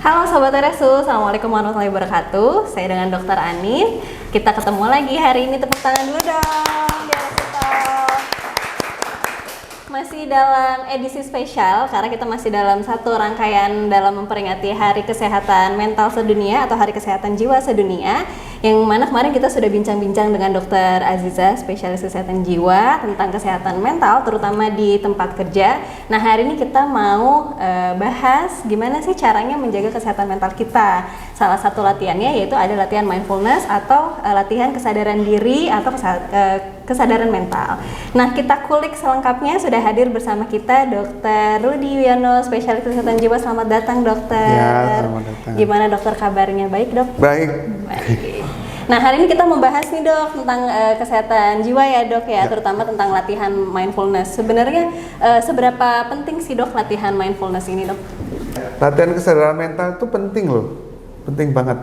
Halo Sobat RSU, Assalamualaikum warahmatullahi wabarakatuh. Saya dengan Dr. Ani. Kita ketemu lagi hari ini, tepuk tangan dulu dong di RSU Talk. Masih dalam edisi spesial karena kita masih dalam satu rangkaian dalam memperingati Hari Kesehatan Mental Sedunia atau Hari Kesehatan Jiwa Sedunia, yang mana kemarin kita sudah bincang-bincang dengan Dr. Aziza, spesialis kesehatan jiwa, tentang kesehatan mental terutama di tempat kerja. Nah, hari ini kita mau bahas gimana sih caranya menjaga kesehatan mental kita. Salah satu latihannya yaitu ada latihan mindfulness atau latihan kesadaran diri atau kesadaran mental. Nah, kita kulik selengkapnya. Sudah hadir bersama kita Dr. Rudy Wiono, spesialis kesehatan jiwa. Selamat datang, dokter. Ya, selamat datang. Gimana dokter kabarnya? Baik, dok? Baik. Baik. Nah, hari ini kita membahas nih, dok, tentang kesehatan jiwa ya, dok ya, terutama tentang latihan mindfulness. Sebenarnya seberapa penting sih, dok, latihan mindfulness ini, dok? Latihan kesadaran mental itu penting loh. Penting banget.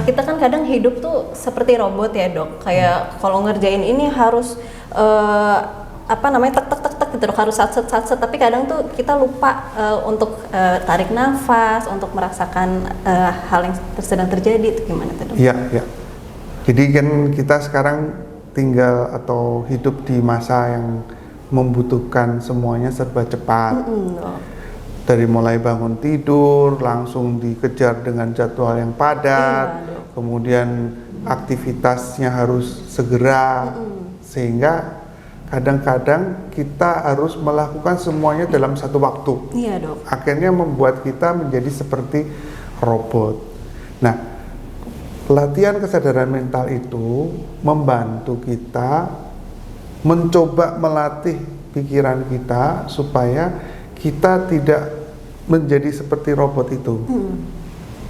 Kita kan kadang hidup tuh seperti robot ya, dok. Kayak kalau ngerjain ini harus tek gitu, dok, harus satset. Tapi kadang tuh kita lupa untuk tarik nafas, untuk merasakan hal yang sedang terjadi. Itu gimana tuh, dok? Iya, iya. Jadi kan kita sekarang tinggal atau hidup di masa yang membutuhkan semuanya serba cepat. Dari mulai bangun tidur, langsung dikejar dengan jadwal yang padat, kemudian aktivitasnya harus segera, sehingga kadang-kadang kita harus melakukan semuanya dalam satu waktu. Iya, dok. Akhirnya membuat kita menjadi seperti robot. Nah, latihan kesadaran mental itu membantu kita mencoba melatih pikiran kita supaya kita tidak menjadi seperti robot itu.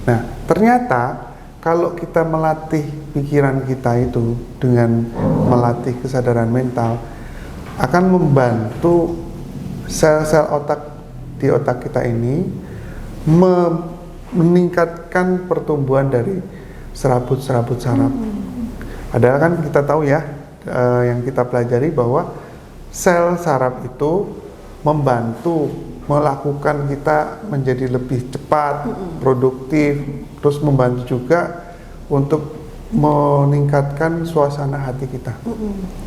Nah, ternyata kalau kita melatih pikiran kita itu dengan melatih kesadaran mental, akan membantu sel-sel otak di otak kita ini meningkatkan pertumbuhan dari serabut-serabut saraf. Padahal kan kita tahu ya, yang kita pelajari bahwa sel saraf itu membantu melakukan kita menjadi lebih cepat, produktif, terus membantu juga untuk meningkatkan suasana hati kita.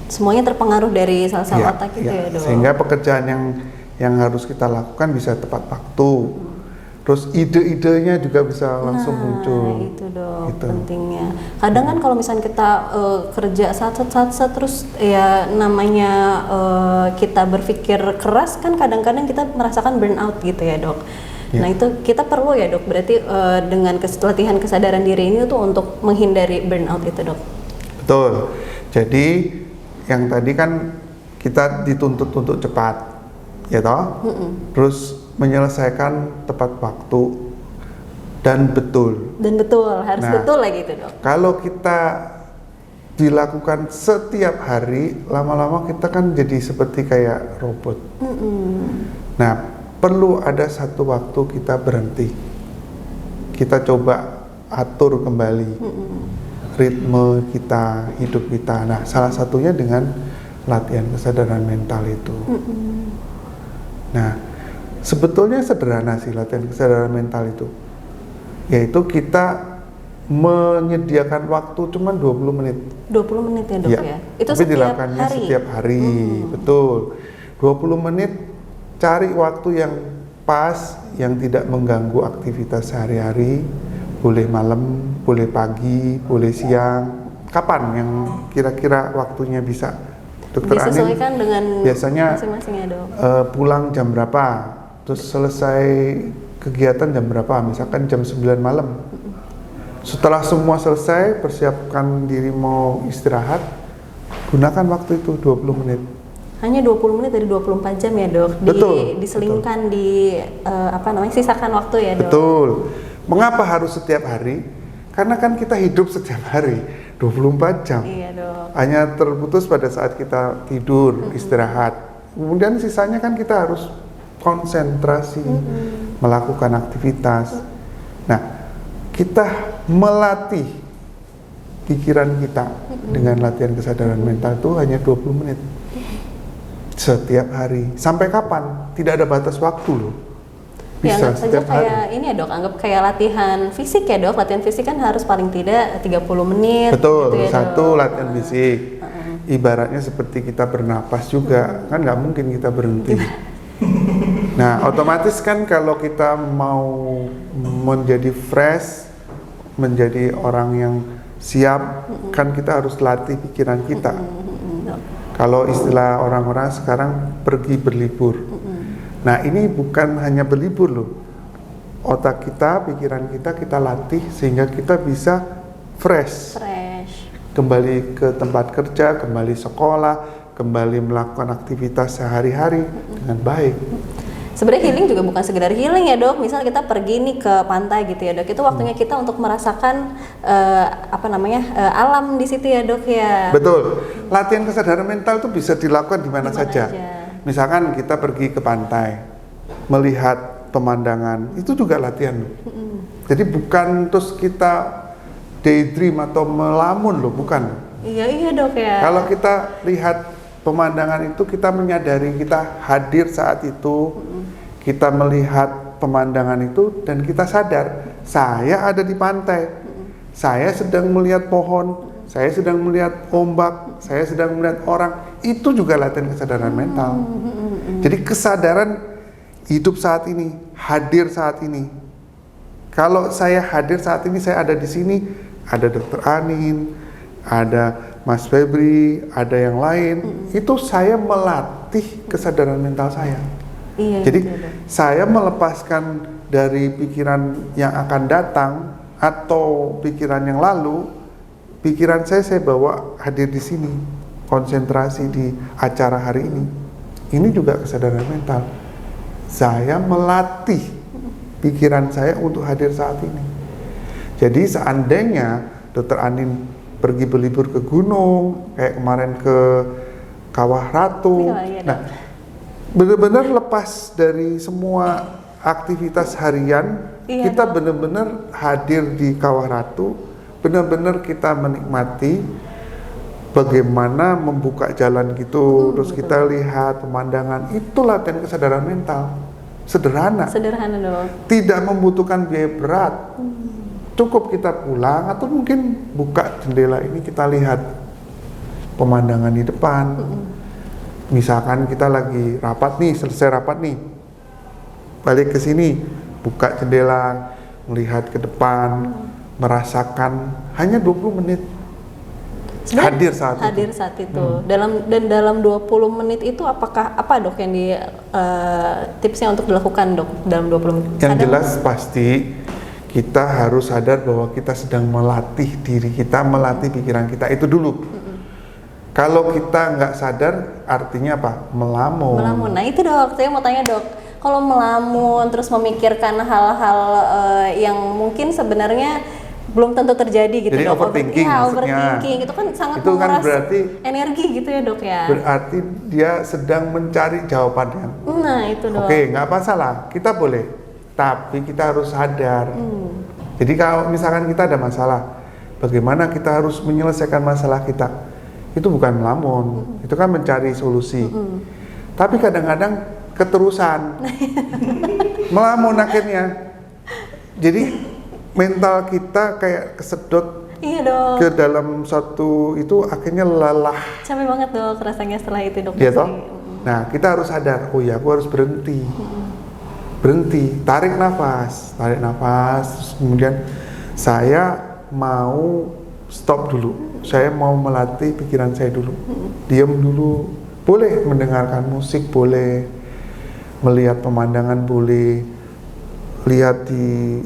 Semuanya terpengaruh dari sel-sel otak itu ya, dok. Sehingga pekerjaan yang harus kita lakukan bisa tepat waktu. Terus ide-idenya juga bisa langsung muncul. Itu, dok, gitu. Pentingnya. Kadang kan kalau misalnya kita kerja satset terus ya namanya kita berpikir keras kan kadang-kadang kita merasakan burnout gitu ya, dok. Nah, itu kita perlu ya, dok, berarti dengan latihan kesadaran diri ini tuh untuk menghindari burnout itu, dok. Betul. Jadi yang tadi kan kita dituntut untuk cepat, ya toh? Terus menyelesaikan tepat waktu dan betul. Harus betul lagi itu, dok. Kalau kita dilakukan setiap hari, lama-lama kita kan jadi seperti kayak robot. Nah, perlu ada satu waktu kita berhenti. Kita coba atur kembali ritme kita, hidup kita. Nah, salah satunya dengan latihan kesadaran mental itu. Nah, sebetulnya sederhana sih latihan kesadaran mental itu, yaitu kita menyediakan waktu cuma 20 menit. 20 menit ya, dok, ya? Itu tapi setiap dilakukannya hari? Setiap hari, betul. 20 menit, cari waktu yang pas, yang tidak mengganggu aktivitas sehari-hari. Boleh malam, boleh pagi, boleh siang. Kapan yang kira-kira waktunya bisa? Dokter disesuaikan dengan biasanya masing-masing ya, dok. Pulang jam berapa, terus selesai kegiatan jam berapa, misalkan jam 9 malam. Setelah semua selesai, persiapkan diri mau istirahat, gunakan waktu itu 20 menit. Hanya 20 menit dari 24 jam ya, dok. Diselingkan, sisakan waktu ya, dok. Betul. Mengapa harus setiap hari? Karena kan kita hidup setiap hari 24 jam. Iya, dok. Hanya terputus pada saat kita tidur, istirahat. Kemudian sisanya kan kita harus konsentrasi, melakukan aktivitas. Nah, kita melatih pikiran kita dengan latihan kesadaran mental itu hanya 20 menit. Setiap hari. Sampai kapan? Tidak ada batas waktu loh. Bisa anggap saja setiap hari. kayak ini ya dok, anggap kayak latihan fisik ya dok. Latihan fisik kan harus paling tidak 30 menit. Betul, gitu ya, satu dok. latihan fisik. Ibaratnya seperti kita bernapas juga, kan nggak mungkin kita berhenti. Nah, otomatis kan kalau kita mau menjadi fresh, menjadi orang yang siap, kan kita harus latih pikiran kita. Dok. Kalau istilah orang-orang sekarang pergi berlibur. Nah, ini bukan hanya berlibur loh. Otak kita, pikiran kita latih sehingga kita bisa fresh. Kembali ke tempat kerja, kembali sekolah, kembali melakukan aktivitas sehari-hari dengan baik. Sebenarnya healing juga bukan sekedar healing ya dok. Misal kita pergi nih ke pantai gitu ya dok, itu waktunya kita untuk merasakan alam di situ ya dok ya. Betul. Latihan kesadaran mental itu bisa dilakukan di mana saja. Misalkan kita pergi ke pantai, melihat pemandangan, itu juga latihan. Jadi bukan terus kita daydream atau melamun loh, bukan. Iya dok ya. Kalau kita lihat pemandangan itu, kita menyadari kita hadir saat itu, kita melihat pemandangan itu dan kita sadar saya ada di pantai, saya sedang melihat pohon, saya sedang melihat ombak, saya sedang melihat orang. Itu juga latihan kesadaran mental. Jadi kesadaran hidup saat ini, hadir saat ini. Kalau saya hadir saat ini, saya ada di sini, ada Dr. Anin, ada Mas Febri, ada yang lain, itu saya melatih kesadaran mental saya. Jadi saya melepaskan dari pikiran yang akan datang atau pikiran yang lalu, pikiran saya bawa hadir di sini, konsentrasi di acara hari ini. Ini juga kesadaran mental. Saya melatih pikiran saya untuk hadir saat ini. Jadi seandainya Dr. Anin pergi berlibur ke gunung, kayak kemarin ke Kawah Ratu, nah benar-benar lepas dari semua aktivitas harian, kita benar-benar hadir di Kawah Ratu, benar-benar kita menikmati bagaimana membuka jalan gitu, terus kita lihat pemandangan. Itu latihan kesadaran mental. Sederhana dong. Tidak membutuhkan biaya berat. Cukup kita pulang atau mungkin buka jendela ini, kita lihat pemandangan di depan. Misalkan kita lagi rapat nih, selesai rapat nih, balik ke sini, buka jendela, melihat ke depan, merasakan hanya 20 menit. Hadir saat itu. Dalam 20 menit itu apa dok yang tipsnya untuk dilakukan dok dalam 20 menit? Yang jelas pasti kita harus sadar bahwa kita sedang melatih diri kita, melatih pikiran kita itu dulu. Kalau kita nggak sadar, artinya apa? Melamun. Nah itu dok, saya mau tanya dok, kalau melamun terus memikirkan hal-hal yang mungkin sebenarnya belum tentu terjadi gitu. Jadi dok. overthinking overthinking itu kan sangat itu kan menguras berarti energi gitu ya dok ya. Berarti dia sedang mencari jawabannya. Nah itu dok. Oke, nggak masalah, kita boleh, tapi kita harus sadar. Jadi kalau misalkan kita ada masalah, bagaimana kita harus menyelesaikan masalah kita? Itu bukan melamun, itu kan mencari solusi. Tapi kadang-kadang keterusan, melamun akhirnya. Jadi mental kita kayak kesedot ke dalam satu itu, akhirnya lelah. Capek banget dok rasanya setelah itu dok. Iya toh? Nah kita harus sadar, oh ya aku harus berhenti. Berhenti, tarik nafas, terus kemudian saya mau stop dulu, saya mau melatih pikiran saya dulu, diam dulu, boleh mendengarkan musik, boleh melihat pemandangan, boleh lihat di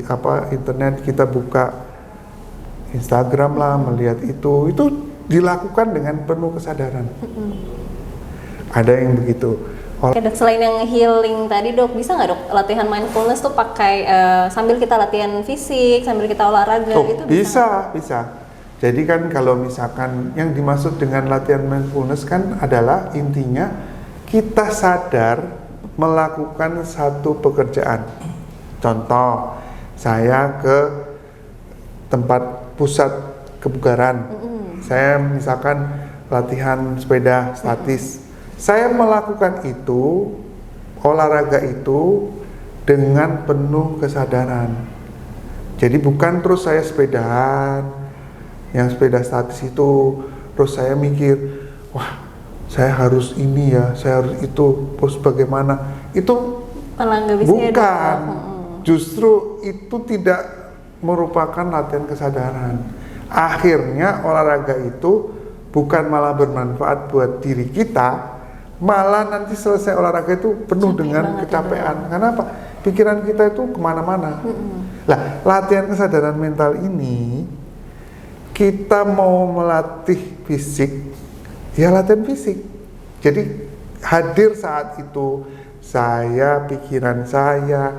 internet, kita buka Instagram lah, melihat itu dilakukan dengan penuh kesadaran. Ada yang begitu. Oke dok, selain yang healing tadi dok, bisa nggak dok latihan mindfulness tuh pakai sambil kita latihan fisik, sambil kita olahraga itu bisa? Bisa. Jadi kan kalau misalkan yang dimaksud dengan latihan mindfulness kan adalah intinya kita sadar melakukan satu pekerjaan. Contoh, saya ke tempat pusat kebugaran, saya misalkan latihan sepeda statis. Saya melakukan itu, olahraga itu dengan penuh kesadaran. Jadi bukan terus saya sepedaan, yang sepeda statis itu, terus saya mikir, wah saya harus ini ya, saya harus itu, terus bagaimana? Itu Malah nggak bisa ya, bukan, Dok. justru itu tidak merupakan latihan kesadaran. Akhirnya olahraga itu bukan malah bermanfaat buat diri kita, malah nanti selesai olahraga itu penuh Capek dengan banget ya, kecapean. Karena apa? Pikiran kita itu kemana-mana. Lah, latihan kesadaran mental ini, kita mau melatih fisik, ya latihan fisik. Jadi hadir saat itu, saya, pikiran saya,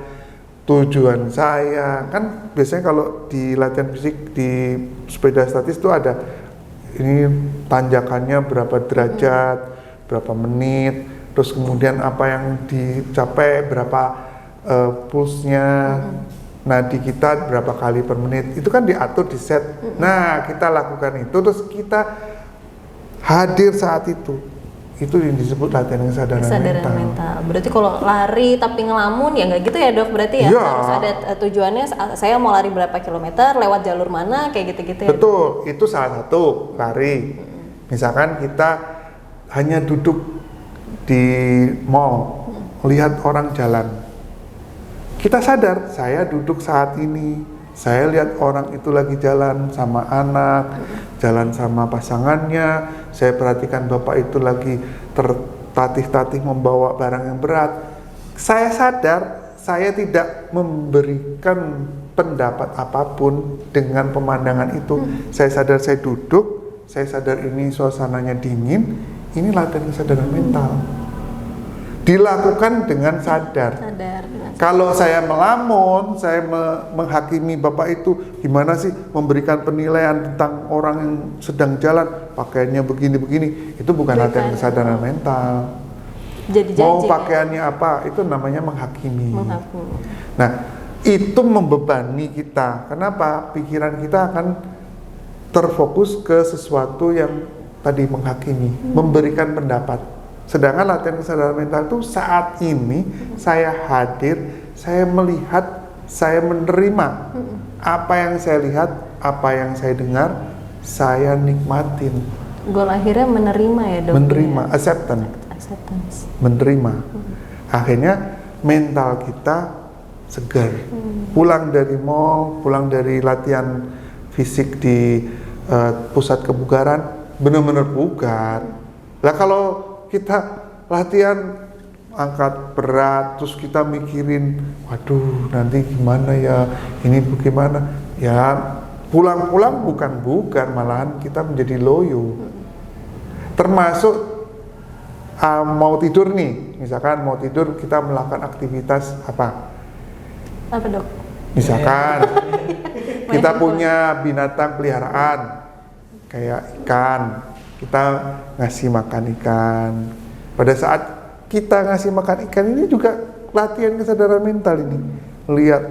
tujuan saya. Kan biasanya kalau di latihan fisik di sepeda statis itu ada ini tanjakannya berapa derajat, berapa menit, terus kemudian apa yang dicapai, berapa pulsnya, nadi kita berapa kali per menit, itu kan diatur di set. Nah kita lakukan itu, terus kita hadir saat itu yang disebut latihan kesadaran mental. Berarti kalau lari tapi ngelamun ya nggak gitu ya, Dok, berarti ya, Ya. harus ada tujuannya, saya mau lari berapa kilometer, lewat jalur mana, kayak gitu-gitu ya. Betul, itu salah satu lari. Misalkan kita hanya duduk di mall, lihat orang jalan, kita sadar, saya duduk saat ini, saya lihat orang itu lagi jalan sama anak, jalan sama pasangannya, saya perhatikan bapak itu lagi tertatih-tatih membawa barang yang berat. Saya sadar, saya tidak memberikan pendapat apapun dengan pemandangan itu. Saya sadar saya duduk, saya sadar ini suasananya dingin, ini latihan kesadaran mental. Dilakukan dengan sadar. Kalau saya melamun, saya menghakimi bapak itu, gimana sih memberikan penilaian tentang orang yang sedang jalan, pakaiannya begini-begini, itu bukan latihan kesadaran mental. Mau pakaiannya apa, itu namanya menghakimi. Nah, itu membebani kita. Kenapa? Pikiran kita akan terfokus ke sesuatu yang tadi menghakimi, memberikan pendapat. Sedangkan latihan kesadaran mental itu saat ini saya hadir, saya melihat, saya menerima apa yang saya lihat, apa yang saya dengar, saya nikmatin. Goal akhirnya menerima ya, Dok. Menerima, ya? acceptance. Menerima. Akhirnya mental kita segar. Pulang dari mall, pulang dari latihan fisik di pusat kebugaran, benar-benar bugar. Lah kalau kita latihan angkat berat, terus kita mikirin, waduh nanti gimana ya, ini bagaimana, ya pulang-pulang bukan bugar, malahan kita menjadi loyo. Termasuk mau tidur nih, misalkan mau tidur kita melakukan aktivitas apa? Apa, Dok? Misalkan kita punya binatang peliharaan kayak ikan, kita ngasih makan ikan. Pada saat kita ngasih makan ikan ini juga latihan kesadaran mental ini. Lihat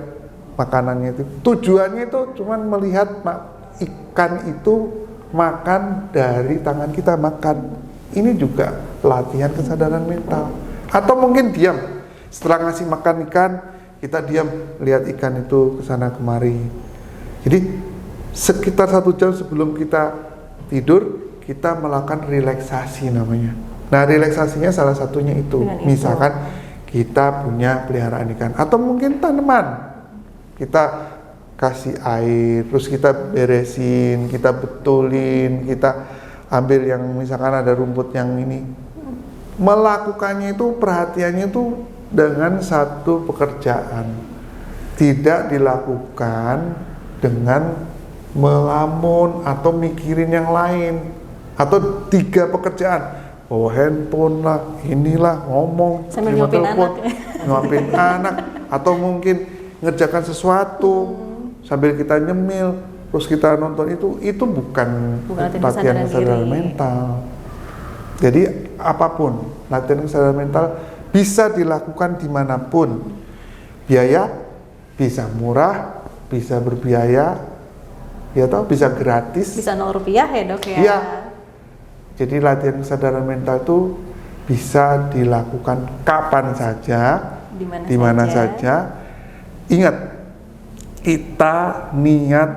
makanannya itu. Tujuannya itu cuman melihat ikan itu makan dari tangan kita makan. Ini juga latihan kesadaran mental. Atau mungkin diam. Setelah ngasih makan ikan, kita diam lihat ikan itu kesana kemari. Jadi sekitar 1 jam sebelum kita tidur, kita melakukan relaksasi namanya. Nah, relaksasinya salah satunya itu. Misalkan kita punya peliharaan ikan atau mungkin tanaman. Kita kasih air, terus kita beresin, kita betulin, kita ambil yang misalkan ada rumput yang ini. Melakukannya itu, perhatiannya itu dengan satu pekerjaan. Tidak dilakukan dengan melamun atau mikirin yang lain. Atau 3 pekerjaan, bawa handphone lah, inilah, ngomong, sambil terima nyuapin telepon, anak. nyuapin anak, atau mungkin ngerjakan sesuatu sambil kita nyemil, terus kita nonton itu bukan latihan kesadaran mental. Jadi apapun, latihan kesadaran mental bisa dilakukan dimanapun. Biaya bisa murah, bisa berbiaya, ya toh bisa gratis, bisa 0 rupiah ya, Dok ya. Iya. Jadi latihan kesadaran mental itu bisa dilakukan kapan saja, di mana saja. Ingat, kita niat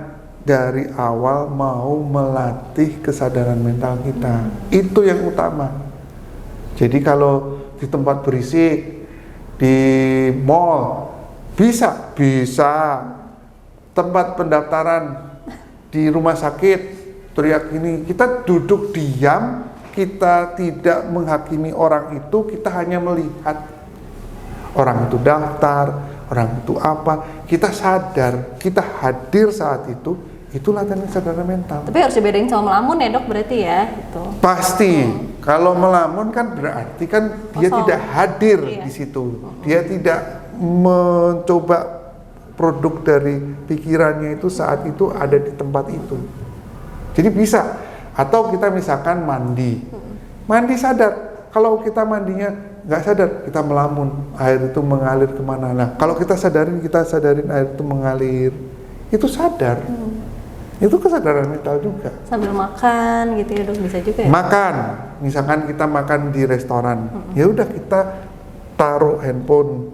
dari awal mau melatih kesadaran mental kita. Itu yang utama. Jadi kalau di tempat berisik, di mall, bisa. Tempat pendaftaran di rumah sakit, teriak ini, kita duduk diam, kita tidak menghakimi orang itu, kita hanya melihat orang itu daftar, orang itu apa, kita sadar, kita hadir saat itu latihan kesadaran mental. Tapi harus dibedain sama melamun ya dok, berarti ya itu. Pasti, kalau melamun kan berarti kan dia tidak hadir di situ, dia tidak mencoba produk dari pikirannya itu saat itu ada di tempat itu. Jadi bisa, atau kita misalkan mandi sadar, kalau kita mandinya nggak sadar, kita melamun, air itu mengalir kemana. Nah, kalau kita sadarin air itu mengalir, itu sadar. Itu kesadaran mental juga. Sambil makan gitu ya dok, bisa juga ya? Makan, misalkan kita makan di restoran, ya udah kita taruh handphone,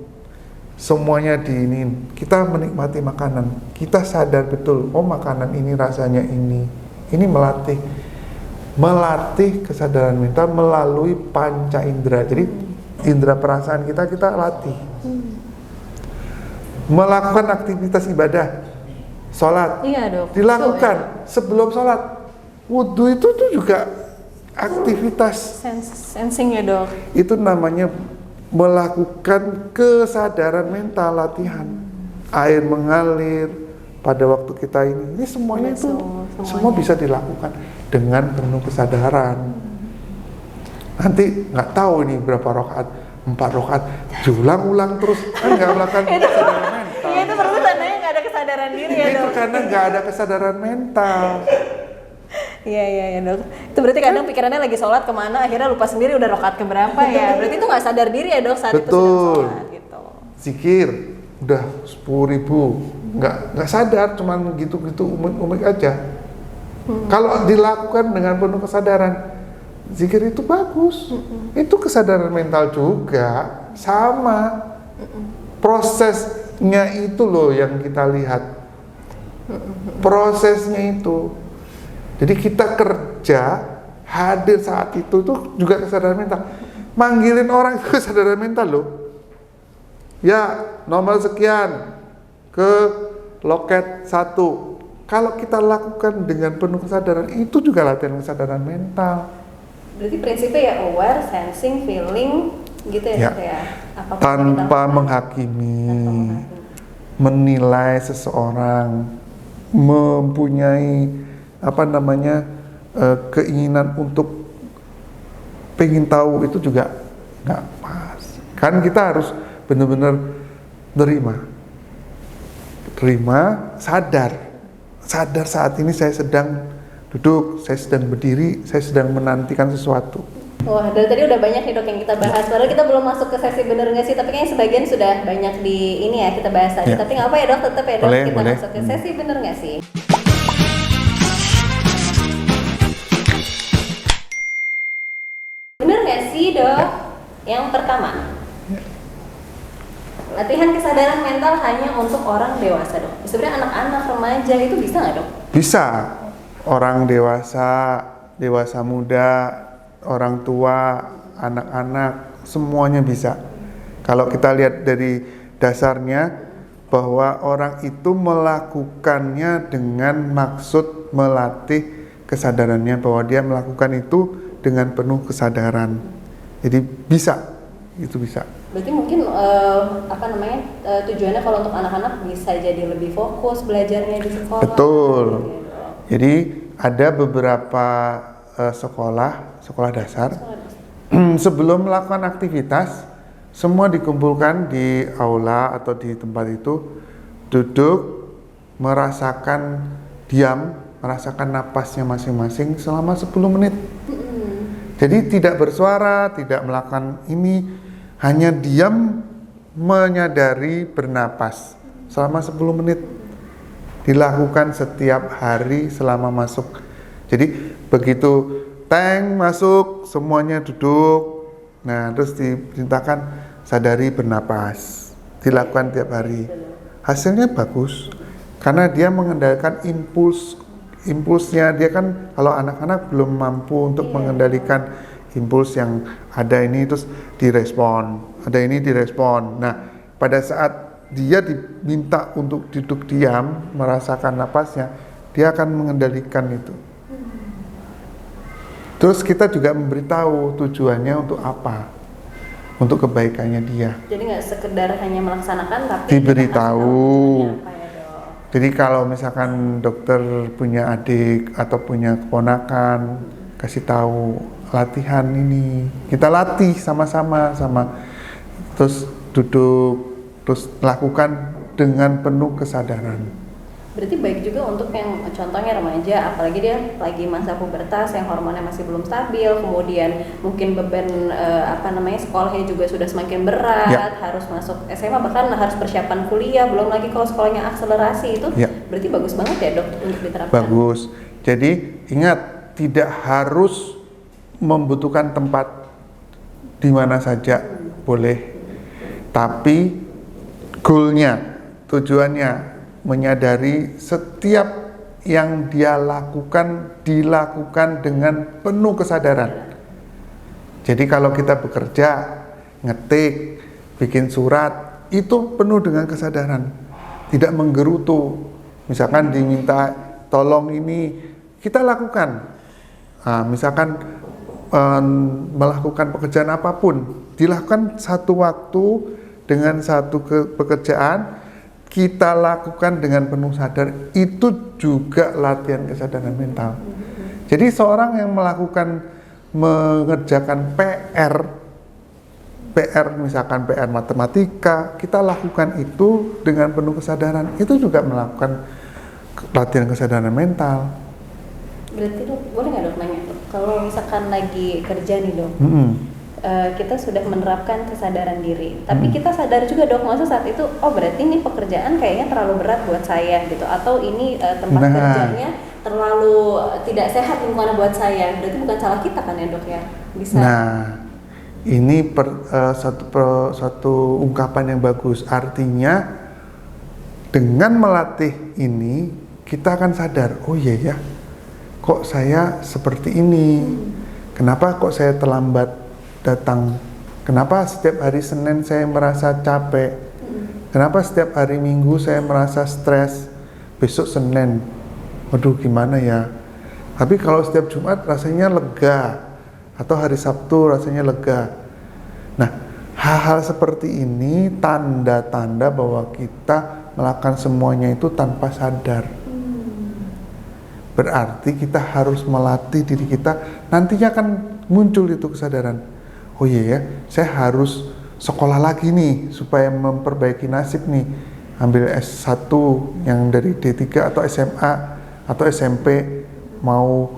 semuanya diinin, kita menikmati makanan, kita sadar betul, oh makanan ini rasanya ini melatih kesadaran mental melalui panca indera. Jadi indera perasaan kita latih. Melakukan aktivitas ibadah, sholat, iya, dok. dilakukan sebelum sholat. Wudhu itu tuh juga aktivitas sensing ya dok. Itu namanya melakukan kesadaran mental, latihan. Air mengalir pada waktu kita ini semuanya itu semua bisa dilakukan dengan penuh kesadaran. Nanti nggak tahu ini berapa rakaat, 4 rakaat, diulang-ulang terus, kan nggak melakukan kesadaran mental. Iya, itu berarti tandanya nggak ada kesadaran diri ya dok. Itu karena nggak ada kesadaran mental. Iya dok. Itu berarti kadang pikirannya lagi sholat kemana, akhirnya lupa sendiri udah rakaat keberapa ya. Berarti itu nggak sadar diri ya dok saat itu sedang sholat gitu. Zikir udah 10.000, nggak sadar, cuman gitu-gitu umik aja. Kalau dilakukan dengan penuh kesadaran, zikir itu bagus. Itu kesadaran mental juga, sama. Prosesnya itu loh yang kita lihat. Prosesnya itu. Jadi kita kerja, hadir saat itu juga kesadaran mental. Manggilin orang itu kesadaran mental loh. Ya, nomor sekian ke loket 1. Kalau kita lakukan dengan penuh kesadaran, itu juga latihan kesadaran mental. Berarti prinsipnya ya aware, sensing, feeling gitu ya. Tanpa menghakimi, menilai seseorang, mempunyai keinginan untuk pengen tahu, itu juga nggak pas. Kan kita harus benar-benar terima, sadar saat ini saya sedang duduk, saya sedang berdiri, saya sedang menantikan sesuatu. Wah, dari tadi udah banyak nih dok yang kita bahas. Padahal kita belum masuk ke sesi bener nggak sih, tapi kayaknya sebagian sudah banyak di ini ya kita bahas tadi. Tapi nggak apa ya dok, tetap ya dok, kita masuk ke sesi bener nggak sih. Bener nggak sih dok? Yang pertama, latihan kesadaran mental hanya untuk orang dewasa dok. Sebenarnya anak-anak, remaja itu bisa nggak dok? Bisa, orang dewasa muda, orang tua, anak-anak, semuanya bisa. Kalau kita lihat dari dasarnya, bahwa orang itu melakukannya dengan maksud melatih kesadarannya, bahwa dia melakukan itu dengan penuh kesadaran. Jadi bisa, itu bisa. Berarti mungkin tujuannya kalau untuk anak-anak bisa jadi lebih fokus belajarnya di sekolah. Betul. Jadi ada beberapa sekolah dasar sebelum melakukan aktivitas, semua dikumpulkan di aula atau di tempat itu, duduk, merasakan diam, merasakan napasnya masing-masing selama 10 menit. Jadi tidak bersuara, tidak melakukan ini, hanya diam, menyadari, bernapas selama 10 menit. Dilakukan setiap hari selama masuk. Jadi begitu tank masuk, semuanya duduk. Nah, terus diperintahkan sadari bernapas, dilakukan tiap hari. Hasilnya bagus, karena dia mengendalikan impulsnya. Dia kan kalau anak-anak belum mampu untuk mengendalikan impuls yang ada ini, terus direspon, ada ini direspon. Nah, pada saat dia diminta untuk duduk diam, merasakan napasnya, dia akan mengendalikan itu. Terus kita juga memberitahu tujuannya untuk apa, untuk kebaikannya dia. Jadi nggak sekedar hanya melaksanakan, tapi diberitahu. Apa ya, Dok? Jadi kalau misalkan dokter punya adik atau punya keponakan, kasih tahu latihan ini, kita latih sama-sama, terus duduk, terus lakukan dengan penuh kesadaran. Berarti baik juga untuk yang contohnya remaja, apalagi dia lagi masa pubertas yang hormonnya masih belum stabil, kemudian mungkin beban sekolahnya juga sudah semakin berat, harus masuk SMA, bahkan harus persiapan kuliah, belum lagi kalau sekolahnya akselerasi itu, berarti bagus banget ya, Dok, untuk diterapkan. Bagus. Jadi ingat, tidak harus membutuhkan tempat di mana saja, boleh, tapi goalnya, tujuannya menyadari setiap yang dia lakukan dilakukan dengan penuh kesadaran. Jadi kalau kita bekerja, ngetik, bikin surat, itu penuh dengan kesadaran, tidak menggerutu. Misalkan diminta tolong ini, kita lakukan. Nah, misalkan melakukan pekerjaan apapun, dilakukan satu waktu dengan satu pekerjaan, kita lakukan dengan penuh sadar, itu juga latihan kesadaran mental. Jadi seorang yang mengerjakan PR misalkan PR matematika, kita lakukan itu dengan penuh kesadaran, itu juga melakukan latihan kesadaran mental. Berarti Dok, boleh nggak Dok nanya, Dok, kalau misalkan lagi kerja nih Dok, kita sudah menerapkan kesadaran diri, tapi kita sadar juga Dok, maksud saat itu, oh berarti ini pekerjaan kayaknya terlalu berat buat saya gitu, atau ini tempat kerjanya terlalu tidak sehat lingkungannya buat saya, berarti bukan salah kita kan ya Dok ya? Bisa. Nah, ini satu ungkapan yang bagus, artinya dengan melatih ini kita akan sadar, oh iya ya, kok saya seperti ini, kenapa kok saya terlambat datang, kenapa setiap hari Senin saya merasa capek, kenapa setiap hari Minggu saya merasa stres, besok Senin, waduh gimana ya, tapi kalau setiap Jumat rasanya lega, atau hari Sabtu rasanya lega. Nah, hal-hal seperti ini tanda-tanda bahwa kita melakukan semuanya itu tanpa sadar. Berarti kita harus melatih diri kita, nantinya akan muncul itu kesadaran. Oh iya ya, saya harus sekolah lagi nih supaya memperbaiki nasib nih. Ambil S1 yang dari D3 atau SMA atau SMP, mau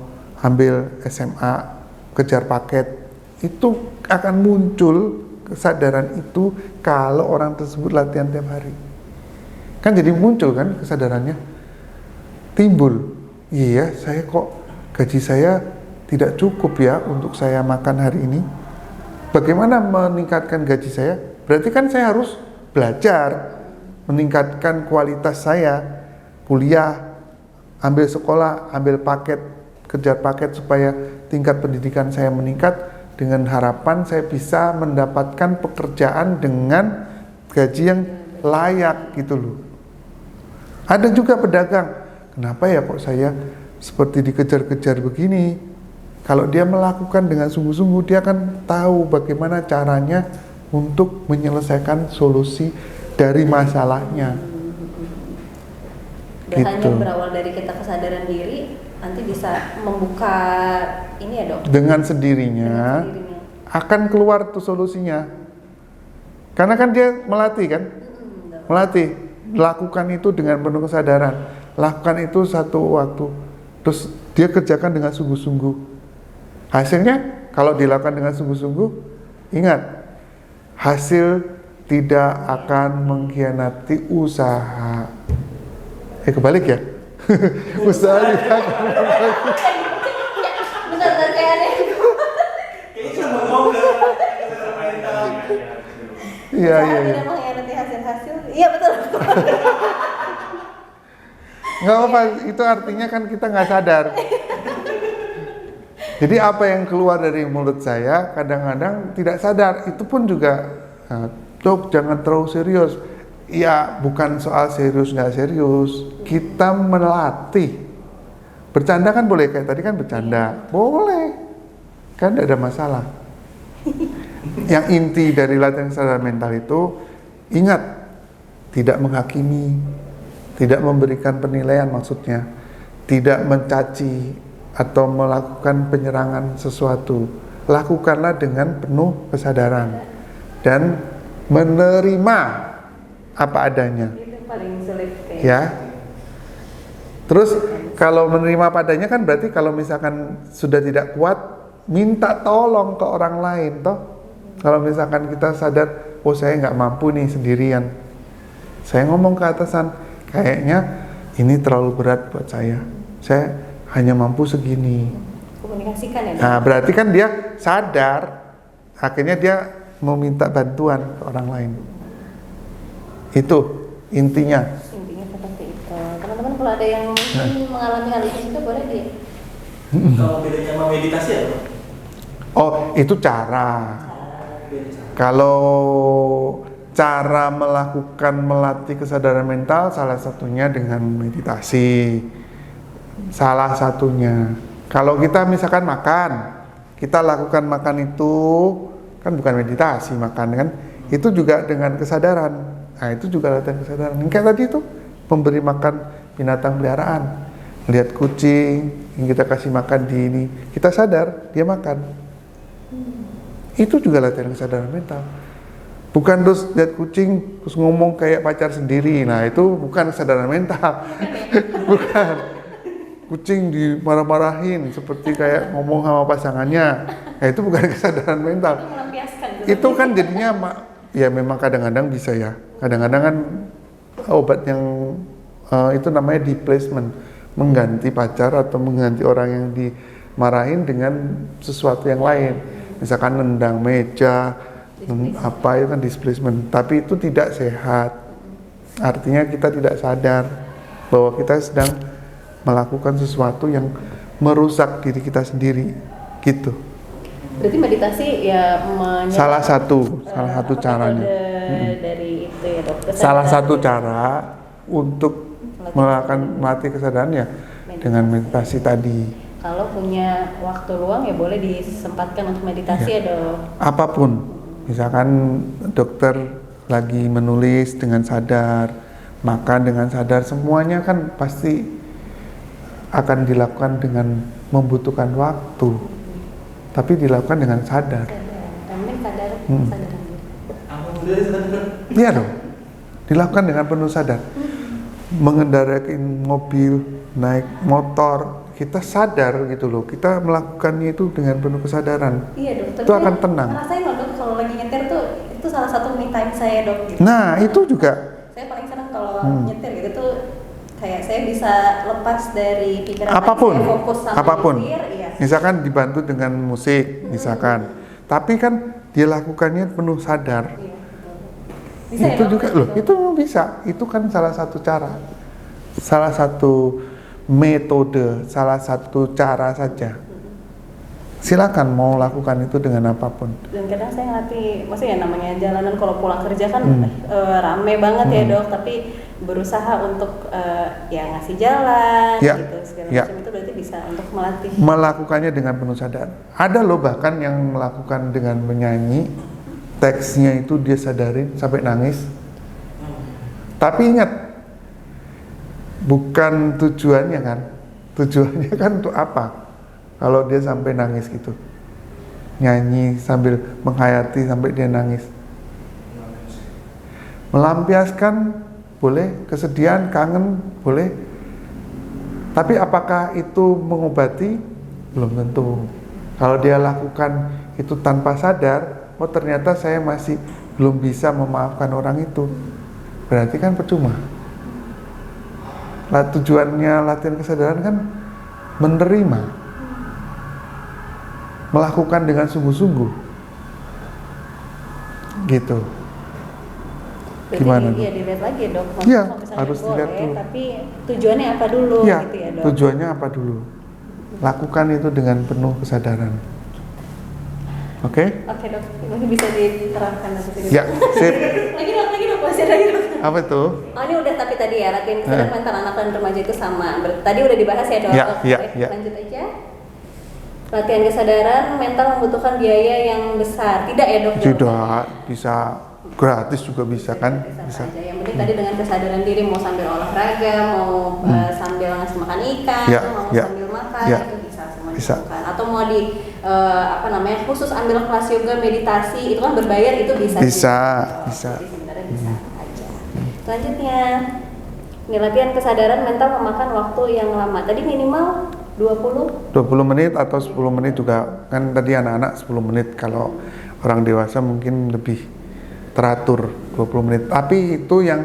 ambil SMA, kejar paket. Itu akan muncul kesadaran itu kalau orang tersebut latihan tiap hari. Kan jadi muncul kan kesadarannya. Timbul, iya saya kok gaji saya tidak cukup ya untuk saya makan hari ini. Bagaimana meningkatkan gaji saya? Berarti kan saya harus belajar, meningkatkan kualitas saya, kuliah, ambil sekolah, ambil paket, kejar paket supaya tingkat pendidikan saya meningkat, dengan harapan saya bisa mendapatkan pekerjaan dengan gaji yang layak gitu loh. Ada juga pedagang, kenapa ya kok saya seperti dikejar-kejar begini? Kalau dia melakukan dengan sungguh-sungguh, dia akan tahu bagaimana caranya untuk menyelesaikan solusi dari masalahnya. Dan hanya berawal dari kita kesadaran diri, nanti bisa membuka ini ya Dok? Dengan sendirinya akan keluar tuh solusinya. Karena kan dia melatih kan? Melatih, lakukan itu dengan penuh kesadaran. Lakukan itu satu waktu. Terus dia kerjakan dengan sungguh-sungguh. Hasilnya kalau dilakukan dengan sungguh-sungguh, ingat, hasil tidak akan mengkhianati usaha. Kebalik ya? Usaha tidak akan mengkhianati. Iya, Usaha iya, iya. tidak mengkhianati hasil-hasil. Iya betul. Nggak apa, itu artinya kan kita nggak sadar. Jadi apa yang keluar dari mulut saya kadang-kadang tidak sadar. Itu pun juga, Dok jangan terlalu serius. Ya bukan soal serius nggak serius. Kita melatih. Bercanda kan boleh, kayak tadi kan bercanda. Boleh. Kan tidak ada masalah. Yang inti dari latihan kesadaran mental itu, ingat, tidak menghakimi, tidak memberikan penilaian maksudnya, tidak mencaci atau melakukan penyerangan sesuatu. Lakukanlah dengan penuh kesadaran dan menerima apa adanya. Itu paling sulit kayak. Ya. Terus kalau menerima apa adanya kan berarti kalau misalkan sudah tidak kuat, minta tolong ke orang lain toh. Kalau misalkan kita sadar, oh saya nggak mampu nih sendirian, saya ngomong ke atasan, kayaknya ini terlalu berat buat saya hanya mampu segini. Komunikasikan ya. Nah berarti kan dia sadar, akhirnya dia mau minta bantuan ke orang lain. Itu intinya. Intinya seperti itu. Teman-teman kalau ada yang mungkin mengalami hal itu juga boleh di. Kalau bedanya sama meditasi apa? Oh itu cara. Kalau cara melatih kesadaran mental salah satunya dengan meditasi. Salah satunya. Kalau kita misalkan makan, kita lakukan makan itu kan bukan meditasi, makan kan itu juga dengan kesadaran. Nah itu juga latihan kesadaran. Kayak tadi itu memberi makan binatang peliharaan, lihat kucing yang kita kasih makan di ini, kita sadar dia makan. Itu juga latihan kesadaran mental. Bukan terus lihat kucing terus ngomong kayak pacar sendiri. Nah itu bukan kesadaran mental. Bukan. Kucing dimarah-marahin seperti kayak ngomong sama pasangannya. Nah itu bukan kesadaran mental. Itu kan jadinya ya memang kadang-kadang bisa ya. Kadang-kadang kan obat yang itu namanya displacement, mengganti pacar atau mengganti orang yang dimarahin dengan sesuatu yang lain. Misalkan nendang meja, apa itu kan displacement. Tapi itu tidak sehat. Artinya kita tidak sadar bahwa kita sedang melakukan sesuatu yang merusak diri kita sendiri, gitu. Berarti meditasi ya salah satu caranya. Dari itu ya dok. Salah satu cara untuk melatih kesadaran ya dengan meditasi tadi. Kalau punya waktu luang ya boleh disempatkan untuk meditasi ya dok. Apapun, misalkan dokter lagi menulis dengan sadar, makan dengan sadar, semuanya kan pasti akan dilakukan dengan membutuhkan waktu, tapi dilakukan dengan sadar. Yang penting sadar. Iya dong, dilakukan dengan penuh sadar. Mengendarai mobil, naik motor, kita sadar gitu loh, kita melakukannya itu dengan penuh kesadaran. Iya dok, itu akan tenang. Rasain loh dok, kalau lagi nyetir tuh itu salah satu me time saya dok. Gitu. Nah itu juga. Saya paling senang kalau nyetir gitu tuh kayak saya bisa lepas dari pikiran apapun, saya, fokus sama apapun. nyetir. Iya. Misalkan dibantu dengan musik, misalkan, tapi kan dia lakukannya penuh sadar. Iya, bisa itu ya, juga loh, itu bisa. Itu kan salah satu cara, salah satu metode, salah satu cara saja. Silakan mau lakukan itu dengan apapun. Dan kadang saya ngelatih, maksudnya namanya jalanan kalau pulang kerja kan rame banget ya dok, tapi berusaha untuk ya ngasih jalan ya, gitu segala ya. macam itu berarti bisa untuk melatih. Melakukannya dengan penuh sadar. Ada loh bahkan yang melakukan dengan menyanyi, teksnya itu dia sadarin sampai nangis. Tapi ingat, bukan tujuannya kan. Tujuannya kan untuk apa? Kalau dia sampai nangis gitu, nyanyi sambil menghayati sampai dia nangis, melampiaskan boleh, kesedihan, kangen boleh, tapi apakah itu mengobati? Belum tentu. Kalau dia lakukan itu tanpa sadar, oh ternyata saya masih belum bisa memaafkan orang itu, berarti kan percuma. Tujuannya latihan kesadaran kan menerima, melakukan dengan sungguh-sungguh gitu. Berarti Gimana? Iya dilihat lagi dok. Iya, Kalau misalnya harus dilihat boleh, dulu. tapi tujuannya apa dulu Iya, gitu ya dok? tujuannya apa dulu? Lakukan itu dengan penuh kesadaran. Oke? Oke dok, mungkin bisa diterangkan nanti. Ya, sip. lagi dok, masih lagi dok. Apa itu? Oh ini udah tapi tadi ya latihan kesadaran mental anak dan remaja itu sama. Tadi udah dibahas ya dok. Ya, ya, Baik, ya. lanjut aja. Latihan kesadaran mental membutuhkan biaya yang besar. Tidak ya dok? Tidak, bisa gratis juga bisa kan? Bisa aja. Yang penting tadi dengan kesadaran diri mau sambil olahraga, mau sambil ngasih makan ikan, Ya, mau ya, sambil makan ya. itu bisa semua Bisa. dilakukan. Atau mau di khusus ambil kelas yoga meditasi itu kan berbayar itu bisa. Bisa, juga. bisa. Jadi sebenarnya bisa aja. Selanjutnya, ini latihan kesadaran mental memakan waktu yang lama. Tadi minimal 20 menit atau 10 menit juga. Kan tadi anak-anak 10 menit, kalau orang dewasa mungkin lebih teratur 20 menit. Tapi itu yang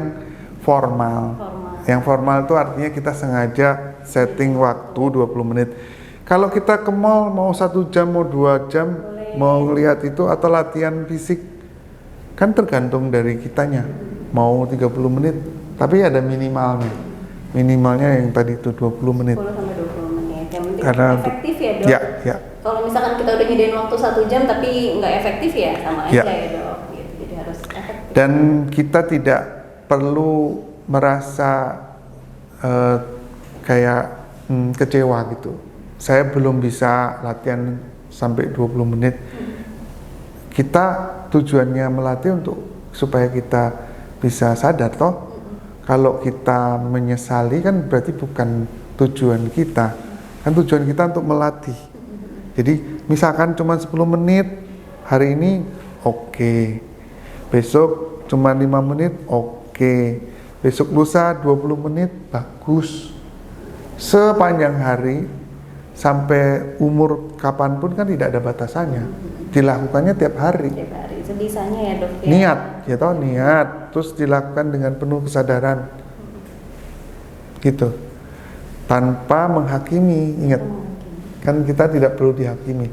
formal. Yang formal itu artinya kita sengaja setting waktu 20 menit. Kalau kita ke mall mau 1 jam, mau 2 jam, mau lihat itu atau latihan fisik, kan tergantung dari kitanya. Mau 30 menit, tapi ada minimalnya. Minimalnya yang tadi itu 20 menit. 10 sampai 20 menit. Yang penting Karena efektif ya dok. Ya, ya. Kalau misalkan kita udah nyediain waktu 1 jam tapi nggak efektif ya sama aja Ya. ya dok. Gitu. Jadi harus efektif. Dan kita tidak perlu merasa kayak kecewa gitu. Saya belum bisa latihan sampai 20 menit. Kita tujuannya melatih untuk supaya kita bisa sadar toh. Kalau kita menyesali kan berarti bukan tujuan kita. Kan tujuan kita untuk melatih. Jadi misalkan cuma 10 menit hari ini oke. Besok cuma 5 menit oke. Besok lusa 20 menit bagus. Sepanjang hari sampai umur kapanpun kan tidak ada batasannya. Dilakukannya tiap hari. Tiap hari sebisanya ya dok ya. Niat, ya toh niat, terus dilakukan dengan penuh kesadaran. Gitu. Tanpa menghakimi, ingat. Kan kita tidak perlu dihakimi.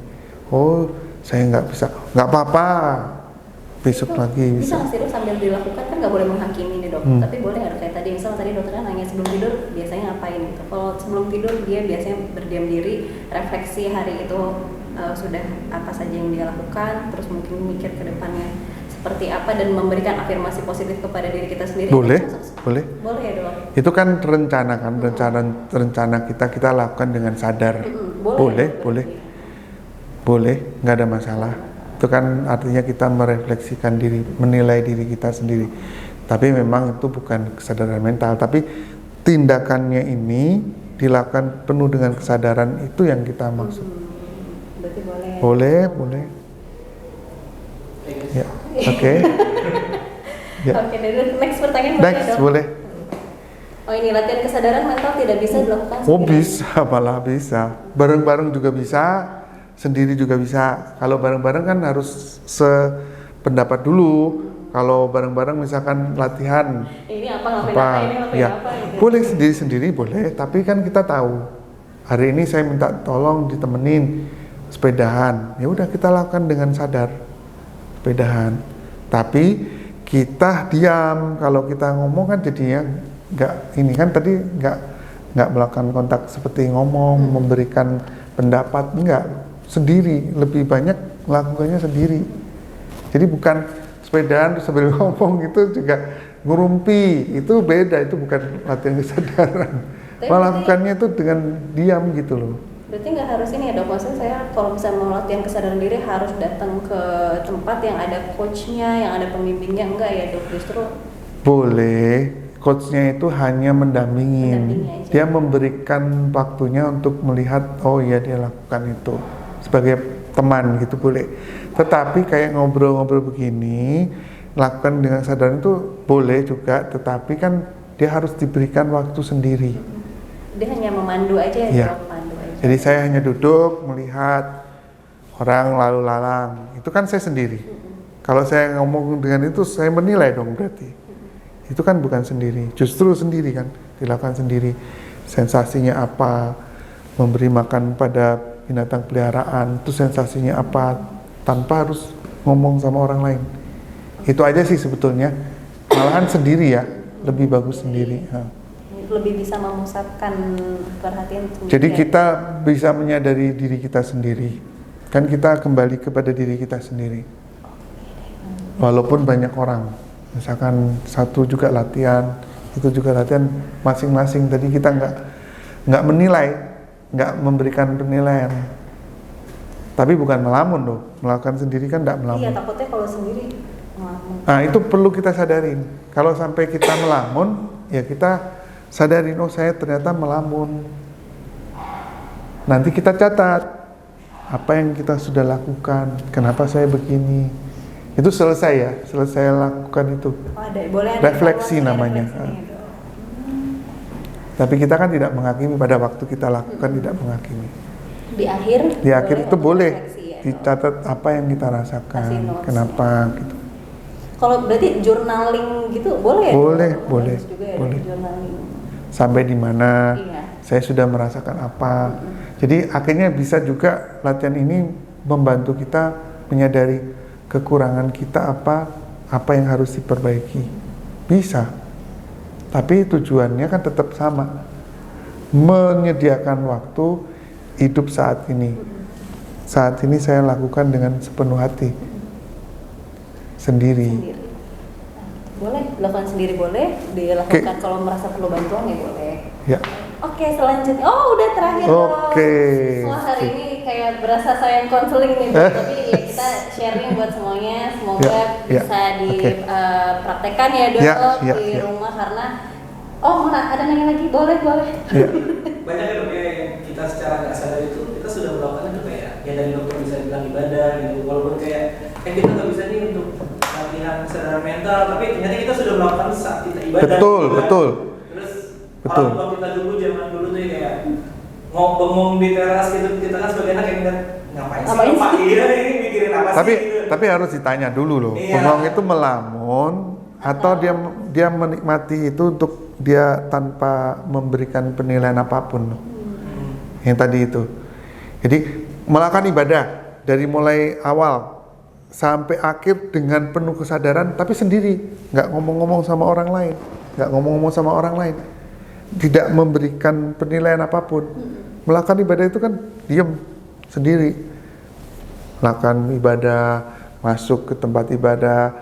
Oh, saya nggak bisa, nggak apa-apa. Besok Itu lagi bisa bisa. nggak sih dok sambil dilakukan kan nggak boleh menghakimi nih dok. Tapi boleh nggak dok kayak tadi misalnya tadi dokternya nanya sebelum tidur biasanya ngapain gitu. Kalau sebelum tidur dia biasanya berdiam diri, refleksi hari itu sudah apa saja yang dia lakukan, terus mungkin mikir ke depannya seperti apa dan memberikan afirmasi positif kepada diri kita sendiri. Boleh, Itu masuk- boleh. Boleh ya dok. Itu kan rencana kan, rencana kita lakukan dengan sadar. Boleh, nggak ada masalah. Itu kan artinya kita merefleksikan diri, menilai diri kita sendiri. Tapi memang itu bukan kesadaran mental, tapi tindakannya ini dilakukan penuh dengan kesadaran, itu yang kita maksud. Berarti boleh. Boleh. Ya, oke. Ya. Oke, dari next pertanyaan boleh Next, dok. boleh. Oh ini latihan kesadaran mental tidak bisa dilakukan Oh sendiri. bisa, malah bisa. Bareng-bareng juga bisa, sendiri juga bisa. Kalau bareng-bareng kan harus sependapat dulu. Kalau bareng-bareng misalkan latihan Ini apa ngapain apa, ini ngapain ya, apa gitu. boleh sendiri-sendiri boleh. Tapi kan kita tahu hari ini saya minta tolong ditemenin sepedahan. Ya udah kita lakukan dengan sadar sepedahan. Tapi kita diam. Kalau kita ngomong kan jadinya nggak ini kan tadi nggak melakukan kontak seperti ngomong, memberikan pendapat, enggak, sendiri, lebih banyak melakukannya sendiri. Jadi bukan sepedaan terus sambil ngomong gitu juga ngurumpi, itu beda, itu bukan latihan kesadaran. Tapi Melakukannya itu dengan diam gitu loh. Berarti nggak harus ini ya dok, maksudnya saya kalau bisa mau latihan kesadaran diri harus datang ke tempat yang ada coachnya, yang ada pembimbingnya, enggak ya dok, justru Boleh, coachnya itu hanya mendampingin. Mendampingi aja. Dia memberikan waktunya untuk melihat, oh iya dia lakukan itu sebagai teman gitu boleh. Tetapi kayak ngobrol-ngobrol begini, lakukan dengan sadar itu boleh juga, tetapi kan dia harus diberikan waktu sendiri. dia hanya memandu aja ya Iya. dok, pandu aja. Jadi saya hanya duduk melihat orang lalu lalang, itu kan saya sendiri. Kalau saya ngomong dengan itu, saya menilai dong berarti. Itu kan bukan sendiri, justru sendiri kan, dilakukan sendiri. Sensasinya apa, memberi makan pada binatang peliharaan, itu sensasinya apa, tanpa harus ngomong sama orang lain. Itu aja sih sebetulnya. malahan sendiri ya, lebih bagus sendiri. Lebih bisa memusatkan perhatian sendiri. Jadi kita bisa menyadari diri kita sendiri, kan kita kembali kepada diri kita sendiri. Walaupun banyak orang, misalkan satu juga latihan, itu juga latihan masing-masing. Tadi kita nggak menilai, nggak memberikan penilaian. Tapi bukan melamun loh, melakukan sendiri kan nggak melamun. Iya, takutnya kalau sendiri melamun. Nah itu perlu kita sadarin. Kalau sampai kita melamun, ya kita sadarin, oh saya ternyata melamun. Nanti kita catat apa yang kita sudah lakukan, kenapa saya begini. Itu selesai ya, selesai lakukan itu. Oh, boleh refleksi namanya. Tapi kita kan tidak menghakimi pada waktu kita lakukan, tidak menghakimi. Di akhir itu boleh ya, dicatat apa yang kita rasakan, kenapa gitu. Kalau berarti journaling gitu boleh ya? Boleh. Journaling. Sampai di mana Iya. saya sudah merasakan apa. Jadi akhirnya bisa juga latihan ini membantu kita menyadari kekurangan kita apa yang harus diperbaiki. Bisa. Tapi tujuannya kan tetap sama. Menyediakan waktu hidup saat ini. Saat ini saya lakukan dengan sepenuh hati. Sendiri. Boleh, dilakukan sendiri boleh, dilakukan kalau merasa perlu bantuan ya boleh. Ya. Oke, selanjutnya. Oh, udah terakhir dong. Setelah hari ini kayak berasa saya yang konseling nih, tapi ya kita sharing buat semuanya. Semoga bisa dipraktekkan ya dok di rumah karena ada nanya lagi, boleh. Ya. Banyak ya dok yang kita secara nggak sadar itu kita sudah melakukan itu kayak ya dari dokter bisa bilang ibadah gitu, walaupun kayak kita nggak bisa nih untuk latihan kesadaran mental, tapi ternyata kita sudah melakukan saat kita ibadah. Betul. Terus orang tua kita dulu zaman dulu tuh kayak ngomong di teras gitu, kita kan sebagai anak yang ngapain sih Pak ini mikirin apa sih? Tapi harus ditanya dulu loh. Bengong itu melamun atau dia menikmati itu untuk dia tanpa memberikan penilaian apapun loh. Yang tadi itu. Jadi melakukan ibadah dari mulai awal sampai akhir dengan penuh kesadaran, tapi sendiri, nggak ngomong-ngomong sama orang lain, tidak memberikan penilaian apapun. Melakukan ibadah itu kan diam sendiri, melakukan ibadah, masuk ke tempat ibadah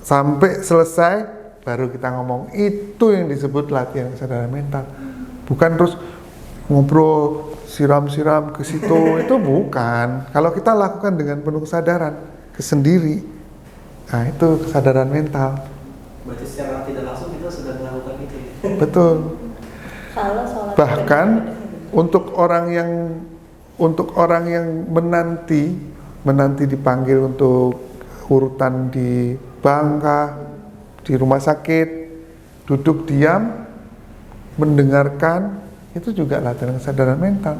sampai selesai, baru kita ngomong. Itu yang disebut latihan kesadaran mental. Bukan terus ngobrol siram-siram ke situ, itu bukan. Kalau kita lakukan dengan penuh kesadaran sendiri, nah itu kesadaran mental. Berarti secara tidak langsung kita sudah melakukan itu ya? Betul. Bahkan untuk orang yang menanti dipanggil untuk urutan di Bangka, di rumah sakit, duduk diam mendengarkan, itu juga latihan kesadaran mental.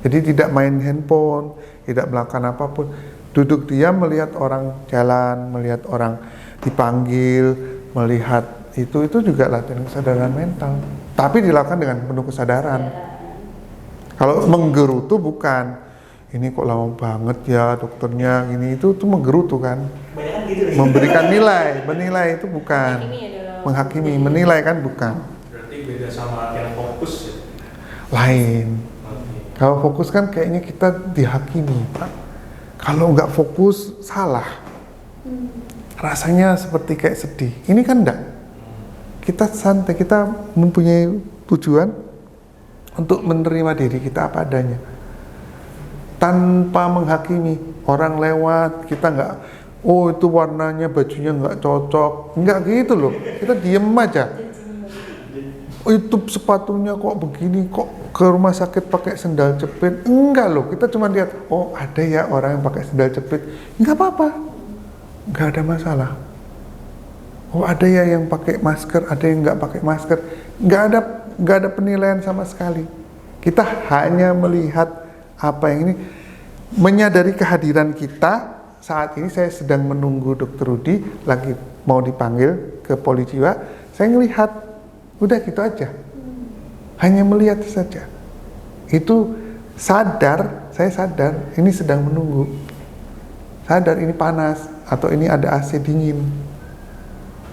Jadi tidak main handphone, tidak melakukan apapun, duduk diam melihat orang jalan, melihat orang dipanggil, melihat itu juga latihan kesadaran mental. Tapi dilakukan dengan penuh kesadaran. Kalau menggerutu bukan, ini kok lama banget ya dokternya, ini itu menggerutu kan. Memberikan nilai, menilai itu bukan. Menghakimi, menilai kan bukan. Berarti beda sama yang fokus ya? Lain. Kalau fokus kan kayaknya kita dihakimi, Pak. Kalau nggak fokus salah, rasanya seperti kayak sedih. Ini kan enggak. Kita santai, kita mempunyai tujuan untuk menerima diri kita apa adanya, tanpa menghakimi. Orang lewat, kita nggak, oh itu warnanya bajunya nggak cocok, nggak gitu loh. Kita diem aja. Oh, itu sepatunya kok begini, kok ke rumah sakit pakai sendal jepit. Enggak loh, kita cuma lihat, oh ada ya orang yang pakai sendal jepit, nggak apa-apa, nggak ada masalah. Oh ada ya yang pakai masker, ada yang nggak pakai masker, nggak ada penilaian sama sekali. Kita hanya melihat apa yang ini, menyadari kehadiran kita. Saat ini saya sedang menunggu Dr. Rudi lagi mau dipanggil ke Poli Jiwa, saya ngelihat, udah gitu aja, hanya melihat saja. Itu sadar, saya sadar ini sedang menunggu, sadar ini panas atau ini ada AC dingin.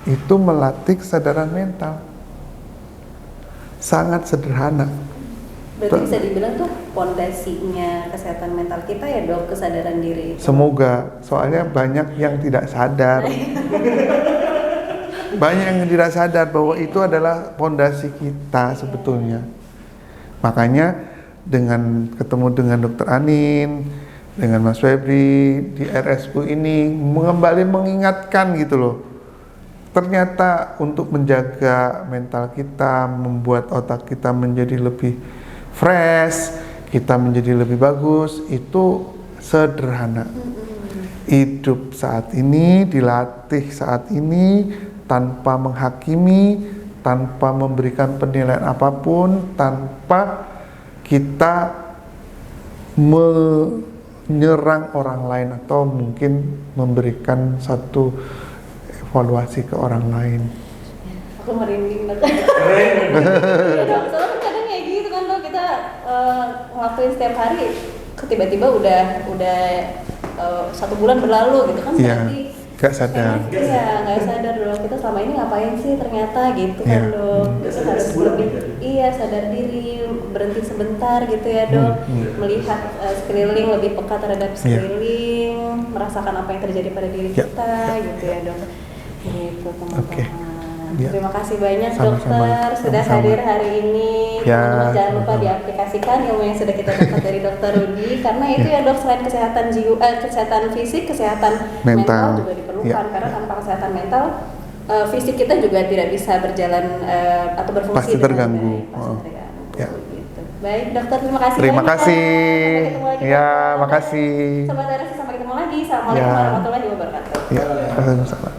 itu melatih kesadaran mental. Sangat sederhana. Berarti bisa dibilang tuh pondasinya kesehatan mental kita ya dok, kesadaran diri itu. Semoga, soalnya banyak yang tidak sadar. Banyak yang tidak sadar bahwa itu adalah pondasi kita sebetulnya. Makanya dengan ketemu dengan Dokter Anin, dengan Mas Febri di RSU ini kembali mengingatkan gitu loh. Ternyata untuk menjaga mental kita, membuat otak kita menjadi lebih fresh, kita menjadi lebih bagus, itu sederhana. Hidup saat ini, dilatih saat ini, tanpa menghakimi, tanpa memberikan penilaian apapun, tanpa kita menyerang orang lain atau mungkin memberikan satu evaluasi ke orang lain. Aku merinding dok. Iya dok, soalnya kan kadang kayak gitu kan dok, kita ngelakuin setiap hari, tiba-tiba udah 1 bulan berlalu gitu kan, Iya, berarti gak sadar. Iya, nggak sadar dok, kita selama ini ngapain sih ternyata gitu kan Iya. dok. Kita harus lebih, sadar diri, berhenti sebentar gitu ya dok, melihat sekeliling, lebih peka terhadap sekeliling, merasakan apa yang terjadi pada diri kita gitu ya dok. Gitu teman-teman. Oke. Ya. Terima kasih banyak Sama-sama. dokter sudah Sama-sama. hadir hari ini. Ya, Teman-teman jangan lupa sama-sama. diaplikasikan ilmu yang sudah kita dapat dari dokter Rudi, karena itu ya dok, selain kesehatan jiwa, kesehatan fisik, kesehatan mental juga diperlukan. Ya. Karena tanpa kesehatan mental, fisik kita juga tidak bisa berjalan atau berfungsi Pasti dengan terganggu. baik. Pasti terganggu. Ya. Gitu. Baik dokter, terima kasih Terima banyak. kasih. Sampai ketemu lagi, Ya, dokter. makasih. Sobat RSI, sampai ketemu lagi. Assalamualaikum Ya. warahmatullahi wabarakatuh. Ya, sama-sama.